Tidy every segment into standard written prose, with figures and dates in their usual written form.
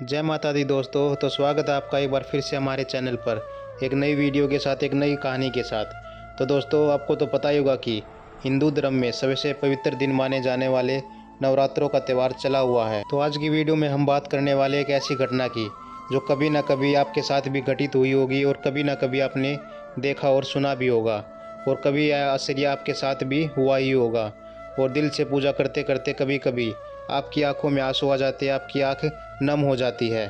जय माता दी दोस्तों। तो स्वागत है आपका एक बार फिर से हमारे चैनल पर एक नई वीडियो के साथ, एक नई कहानी के साथ। तो दोस्तों, आपको तो पता ही होगा कि हिंदू धर्म में सबसे पवित्र दिन माने जाने वाले नवरात्रों का त्यौहार चला हुआ है। तो आज की वीडियो में हम बात करने वाले एक ऐसी घटना की जो कभी ना कभी आपके साथ भी घटित हुई होगी और कभी ना कभी आपने देखा और सुना भी होगा, और कभी यह आश्चर्य आपके साथ भी हुआ ही होगा। और दिल से पूजा करते करते कभी कभी आपकी आंखों में आंसू आ जाते हैं, आपकी आंख नम हो जाती है।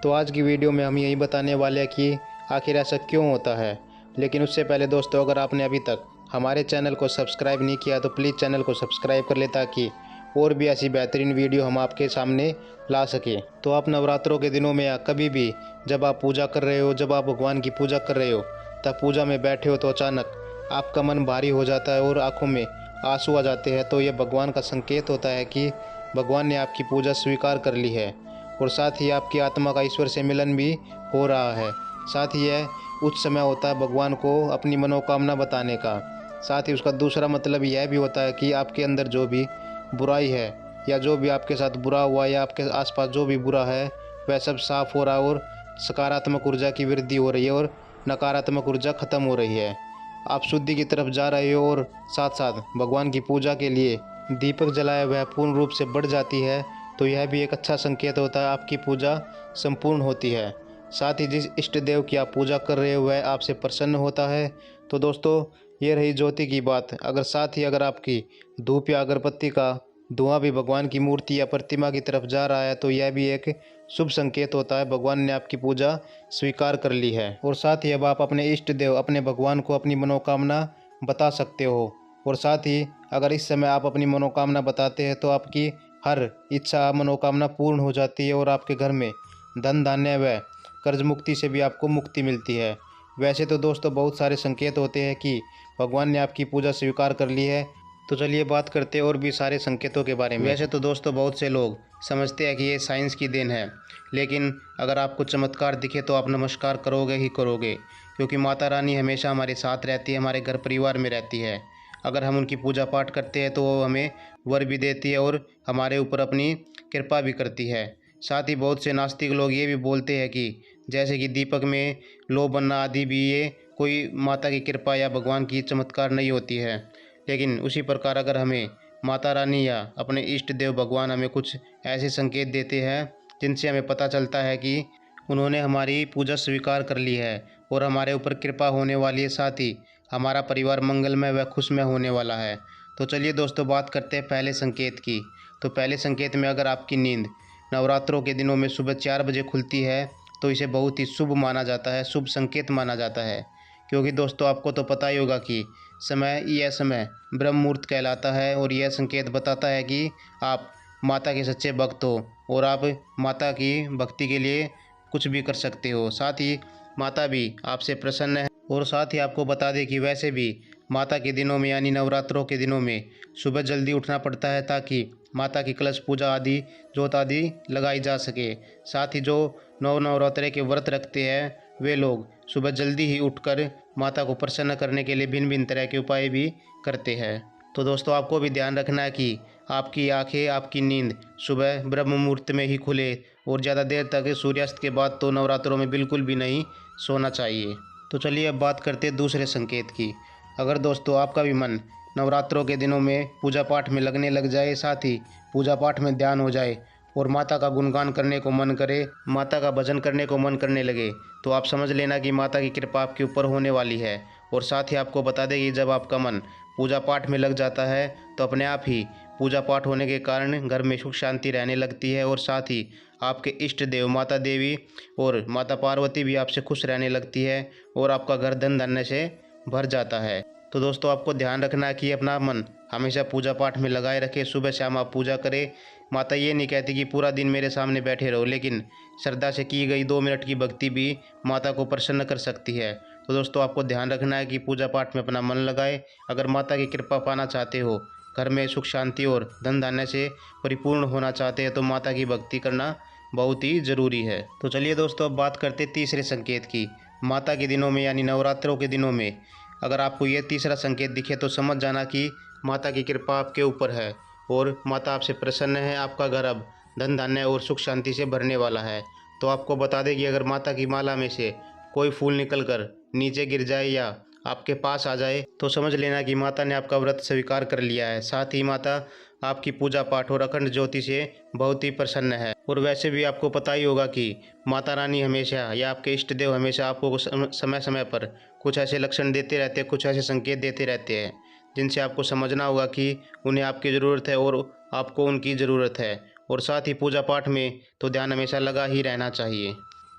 तो आज की वीडियो में हम यही बताने वाले हैं कि आखिर ऐसा क्यों होता है। लेकिन उससे पहले दोस्तों, अगर आपने अभी तक हमारे चैनल को सब्सक्राइब नहीं किया तो प्लीज़ चैनल को सब्सक्राइब कर ले, ताकि और भी ऐसी बेहतरीन वीडियो हम आपके सामने ला सकें। तो आप नवरात्रों के दिनों में या कभी भी जब आप पूजा कर रहे हो, जब आप भगवान की पूजा कर रहे हो, तब पूजा में बैठे हो तो अचानक आपका मन भारी हो जाता है और आंखों में आंसू आ जाते हैं, तो यह भगवान का संकेत होता है कि भगवान ने आपकी पूजा स्वीकार कर ली है और साथ ही आपकी आत्मा का ईश्वर से मिलन भी हो रहा है। साथ ही यह उच्च समय होता है भगवान को अपनी मनोकामना बताने का। साथ ही उसका दूसरा मतलब यह भी होता है कि आपके अंदर जो भी बुराई है या जो भी आपके साथ बुरा हुआ या आपके आसपास जो भी बुरा है, वह सब साफ हो रहा है और सकारात्मक ऊर्जा की वृद्धि हो रही है और नकारात्मक ऊर्जा खत्म हो रही है। आप शुद्धि की तरफ जा रहे हो और साथ साथ भगवान की पूजा के लिए दीपक जलाए वह पूर्ण रूप से बढ़ जाती है, तो यह भी एक अच्छा संकेत होता है, आपकी पूजा संपूर्ण होती है। साथ ही जिस इष्ट देव की आप पूजा कर रहे हो वह आपसे प्रसन्न होता है। तो दोस्तों, ये रही ज्योति की बात। अगर साथ ही अगर आपकी धूप या अगरबत्ती का धुआं भी भगवान की मूर्ति या प्रतिमा की तरफ जा रहा है, तो यह भी एक शुभ संकेत होता है, भगवान ने आपकी पूजा स्वीकार कर ली है। और साथ ही अब आप अपने इष्ट देव, अपने भगवान को अपनी मनोकामना बता सकते हो। और साथ ही अगर इस समय आप अपनी मनोकामना बताते हैं तो आपकी हर इच्छा मनोकामना पूर्ण हो जाती है और आपके घर में धन धान्य व कर्ज मुक्ति से भी आपको मुक्ति मिलती है। वैसे तो दोस्तों, बहुत सारे संकेत होते हैं कि भगवान ने आपकी पूजा स्वीकार कर ली है। तो चलिए बात करते हैं और भी सारे संकेतों के बारे में। वैसे तो दोस्तों, बहुत से लोग समझते हैं कि ये साइंस की देन है, लेकिन अगर आपको चमत्कार दिखे तो आप नमस्कार करोगे ही करोगे, क्योंकि माता रानी हमेशा हमारे साथ रहती है, हमारे घर परिवार में रहती है। अगर हम उनकी पूजा पाठ करते हैं तो वो हमें वर भी देती है और हमारे ऊपर अपनी कृपा भी करती है। साथ ही बहुत से नास्तिक लोग ये भी बोलते हैं कि जैसे कि दीपक में लो बनना आदि भी ये कोई माता की कृपा या भगवान की चमत्कार नहीं होती है। लेकिन उसी प्रकार अगर हमें माता रानी या अपने इष्ट देव भगवान हमें कुछ ऐसे संकेत देते हैं जिनसे हमें पता चलता है कि उन्होंने हमारी पूजा स्वीकार कर ली है और हमारे ऊपर कृपा होने वाली है, साथ ही हमारा परिवार मंगलमय व खुशमय होने वाला है। तो चलिए दोस्तों, बात करते हैं पहले संकेत की। तो पहले संकेत में अगर आपकी नींद नवरात्रों के दिनों में सुबह 4 बजे खुलती है तो इसे बहुत ही शुभ माना जाता है, शुभ संकेत माना जाता है। क्योंकि दोस्तों, आपको तो पता ही होगा कि यह समय ब्रह्म मुहूर्त कहलाता है और यह संकेत बताता है कि आप माता के सच्चे भक्त हो और आप माता की भक्ति के लिए कुछ भी कर सकते हो। साथ ही माता भी आपसे प्रसन्न है। और साथ ही आपको बता दें कि वैसे भी माता के दिनों में यानी नवरात्रों के दिनों में सुबह जल्दी उठना पड़ता है, ताकि माता की कलश पूजा आदि जोत आदि लगाई जा सके। साथ ही जो नवरात्रे के व्रत रखते हैं वे लोग सुबह जल्दी ही उठकर माता को प्रसन्न करने के लिए भिन्न भिन्न तरह के उपाय भी करते हैं। तो दोस्तों, आपको भी ध्यान रखना है कि आपकी आंखें, आपकी नींद सुबह ब्रह्म मुहूर्त में ही खुले और ज़्यादा देर तक सूर्यास्त के बाद तो नवरात्रों में बिल्कुल भी नहीं सोना चाहिए। तो चलिए अब बात करते हैं दूसरे संकेत की। अगर दोस्तों आपका भी मन नवरात्रों के दिनों में पूजा पाठ में लगने लग जाए, साथ ही पूजा पाठ में ध्यान हो जाए और माता का गुणगान करने को मन करे, माता का भजन करने को मन करने लगे, तो आप समझ लेना कि माता की कृपा आपके ऊपर होने वाली है। और साथ ही आपको बता दें कि जब आपका मन पूजा पाठ में लग जाता है तो अपने आप ही पूजा पाठ होने के कारण घर में सुख शांति रहने लगती है और साथ ही आपके इष्ट देव माता देवी और माता पार्वती भी आपसे खुश रहने लगती है और आपका घर धन धान्य से भर जाता है। तो दोस्तों, आपको ध्यान रखना है कि अपना मन हमेशा पूजा पाठ में लगाए रखें, सुबह शाम आप पूजा करें। माता ये नहीं कहती कि पूरा दिन मेरे सामने बैठे रहो, लेकिन श्रद्धा से की गई 2 मिनट की भक्ति भी माता को प्रसन्न कर सकती है। तो दोस्तों, आपको ध्यान रखना है कि पूजा पाठ में अपना मन लगाए। अगर माता की कृपा पाना चाहते हो, घर में सुख शांति और धन धान्य से परिपूर्ण होना चाहते हैं, तो माता की भक्ति करना बहुत ही ज़रूरी है। तो चलिए दोस्तों, अब बात करते तीसरे संकेत की। माता के दिनों में यानी नवरात्रों के दिनों में अगर आपको ये तीसरा संकेत दिखे तो समझ जाना कि माता की कृपा आपके ऊपर है और माता आपसे प्रसन्न है। आपका घर अब धन धान्य और सुख शांति से भरने वाला है। तो आपको बता दें कि अगर माता की माला में से कोई फूल निकलकर नीचे गिर जाए या आपके पास आ जाए तो समझ लेना कि माता ने आपका व्रत स्वीकार कर लिया है। साथ ही माता आपकी पूजा पाठ और अखंड ज्योति से बहुत ही प्रसन्न है। और वैसे भी आपको पता ही होगा कि माता रानी हमेशा या आपके इष्ट देव हमेशा आपको समय समय पर कुछ ऐसे लक्षण देते रहते हैं, कुछ ऐसे संकेत देते रहते हैं जिनसे आपको समझना होगा कि उन्हें आपकी ज़रूरत है और आपको उनकी ज़रूरत है। और साथ ही पूजा पाठ में तो ध्यान हमेशा लगा ही रहना चाहिए।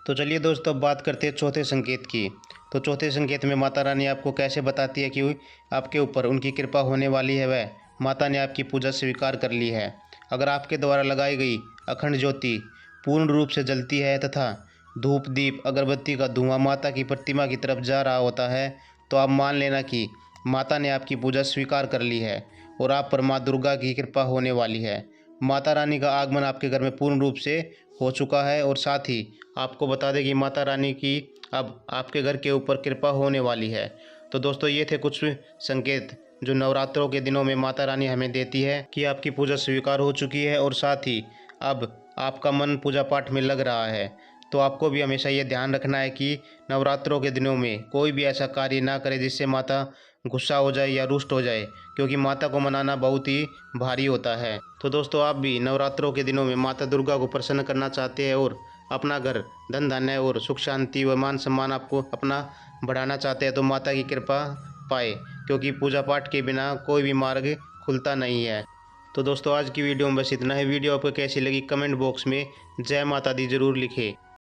तो चलिए दोस्तों, अब बात करते हैं चौथे संकेत की। तो चौथे संकेत में माता रानी आपको कैसे बताती है कि आपके ऊपर उनकी कृपा होने वाली है, वह माता ने आपकी पूजा स्वीकार कर ली है। अगर आपके द्वारा लगाई गई अखंड ज्योति पूर्ण रूप से जलती है तथा धूप दीप अगरबत्ती का धुआं माता की प्रतिमा की तरफ जा रहा होता है तो आप मान लेना कि माता ने आपकी पूजा स्वीकार कर ली है और आप पर माँ दुर्गा की कृपा होने वाली है। माता रानी का आगमन आपके घर में पूर्ण रूप से हो चुका है। और साथ ही आपको बता दें कि माता रानी की अब आपके घर के ऊपर कृपा होने वाली है। तो दोस्तों, ये थे कुछ संकेत जो नवरात्रों के दिनों में माता रानी हमें देती है कि आपकी पूजा स्वीकार हो चुकी है और साथ ही अब आपका मन पूजा पाठ में लग रहा है। तो आपको भी हमेशा ये ध्यान रखना है कि नवरात्रों के दिनों में कोई भी ऐसा कार्य ना करे जिससे माता गुस्सा हो जाए या रुष्ट हो जाए, क्योंकि माता को मनाना बहुत ही भारी होता है। तो दोस्तों, आप भी नवरात्रों के दिनों में माता दुर्गा को प्रसन्न करना चाहते हैं और अपना घर धन धान्य और सुख शांति व मान सम्मान आपको अपना बढ़ाना चाहते हैं तो माता की कृपा पाए, क्योंकि पूजा पाठ के बिना कोई भी मार्ग खुलता नहीं है। तो दोस्तों, आज की वीडियो में बस इतना है। वीडियो आपको कैसी लगी कमेंट बॉक्स में जय माता दी ज़रूर लिखें।